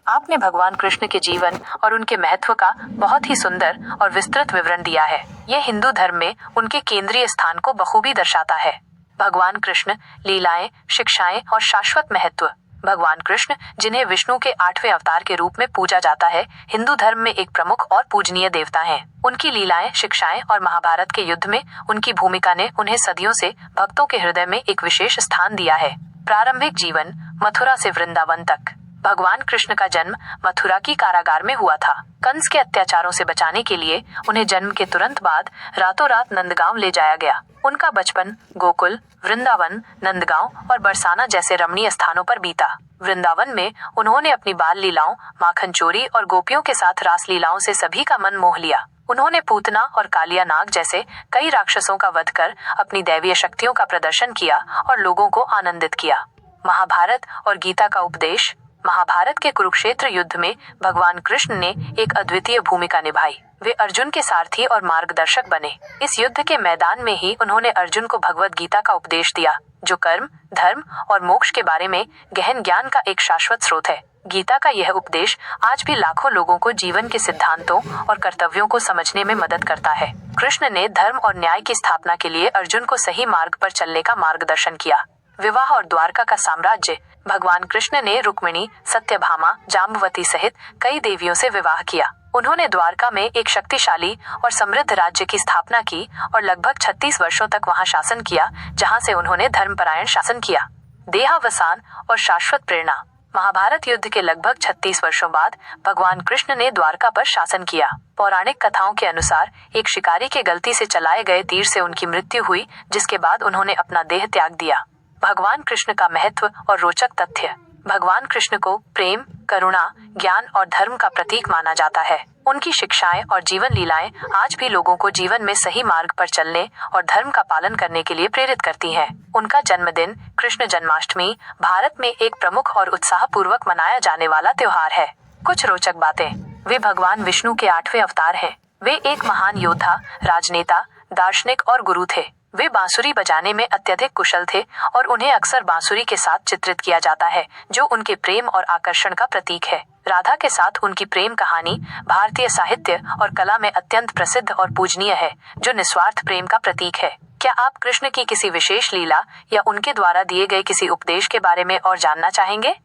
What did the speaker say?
आपने भगवान कृष्ण के जीवन और उनके महत्व का बहुत ही सुंदर और विस्तृत विवरण दिया है। यह हिंदू धर्म में उनके केंद्रीय स्थान को बखूबी दर्शाता है। भगवान कृष्ण, लीलाएं, शिक्षाएं और शाश्वत महत्व। भगवान कृष्ण, जिन्हें विष्णु के 8वें अवतार के रूप में पूजा जाता है, हिंदू धर्म में एक प्रमुख और पूजनीय देवता हैं। उनकी लीलाएं, शिक्षाएं और महाभारत के युद्ध में उनकी भूमिका ने उन्हें सदियों से भक्तों के हृदय में एक विशेष स्थान दिया है। प्रारंभिक जीवन, मथुरा से वृंदावन तक। भगवान कृष्ण का जन्म मथुरा की कारागार में हुआ था। कंस के अत्याचारों से बचाने के लिए उन्हें जन्म के तुरंत बाद रातों रात नंदगांव ले जाया गया। उनका बचपन गोकुल, वृंदावन, नंदगांव और बरसाना जैसे रमणीय स्थानों पर बीता। वृंदावन में उन्होंने अपनी बाल लीलाओं, माखन चोरी और गोपियों के साथ रास लीलाओं से सभी का मन मोह लिया। उन्होंने पूतना और कालिया नाग जैसे कई राक्षसों का वध कर अपनी दैवीय शक्तियों का प्रदर्शन किया और लोगों को आनंदित किया। महाभारत और गीता का उपदेश। महाभारत के कुरुक्षेत्र युद्ध में भगवान कृष्ण ने एक अद्वितीय भूमिका निभाई। वे अर्जुन के सारथी और मार्गदर्शक बने। इस युद्ध के मैदान में ही उन्होंने अर्जुन को भगवद गीता का उपदेश दिया, जो कर्म, धर्म और मोक्ष के बारे में गहन ज्ञान का एक शाश्वत स्रोत है। गीता का यह उपदेश आज भी लाखों लोगों को जीवन के सिद्धांतों और कर्तव्यों को समझने में मदद करता है। कृष्ण ने धर्म और न्याय की स्थापना के लिए अर्जुन को सही मार्ग पर चलने का मार्गदर्शन किया। विवाह और द्वारका का साम्राज्य। भगवान कृष्ण ने रुक्मिणी, सत्यभामा, जाम्बवती सहित कई देवियों से विवाह किया। उन्होंने द्वारका में एक शक्तिशाली और समृद्ध राज्य की स्थापना की और लगभग 36 वर्षों तक वहां शासन किया, जहां से उन्होंने धर्मपरायण शासन किया। देहावसान और शाश्वत प्रेरणा। महाभारत युद्ध के लगभग 36 वर्षों बाद भगवान कृष्ण ने द्वारका पर शासन किया। पौराणिक कथाओं के अनुसार एक शिकारी के गलती से चलाए गए तीर से उनकी मृत्यु हुई, जिसके बाद उन्होंने अपना देह त्याग दिया। भगवान कृष्ण का महत्व और रोचक तथ्य। भगवान कृष्ण को प्रेम, करुणा, ज्ञान और धर्म का प्रतीक माना जाता है। उनकी शिक्षाएं और जीवन लीलाएं आज भी लोगों को जीवन में सही मार्ग पर चलने और धर्म का पालन करने के लिए प्रेरित करती हैं। उनका जन्मदिन, कृष्ण जन्माष्टमी, भारत में एक प्रमुख और उत्साहपूर्वक मनाया जाने वाला त्योहार है। कुछ रोचक बातें। वे भगवान विष्णु के 8वें अवतार हैं। वे एक महान योद्धा, राजनेता, दार्शनिक और गुरु थे। वे बांसुरी बजाने में अत्यधिक कुशल थे और उन्हें अक्सर बांसुरी के साथ चित्रित किया जाता है, जो उनके प्रेम और आकर्षण का प्रतीक है। राधा के साथ उनकी प्रेम कहानी भारतीय साहित्य और कला में अत्यंत प्रसिद्ध और पूजनीय है, जो निस्वार्थ प्रेम का प्रतीक है। क्या आप कृष्ण की किसी विशेष लीला या उनके द्वारा दिए गए किसी उपदेश के बारे में और जानना चाहेंगे?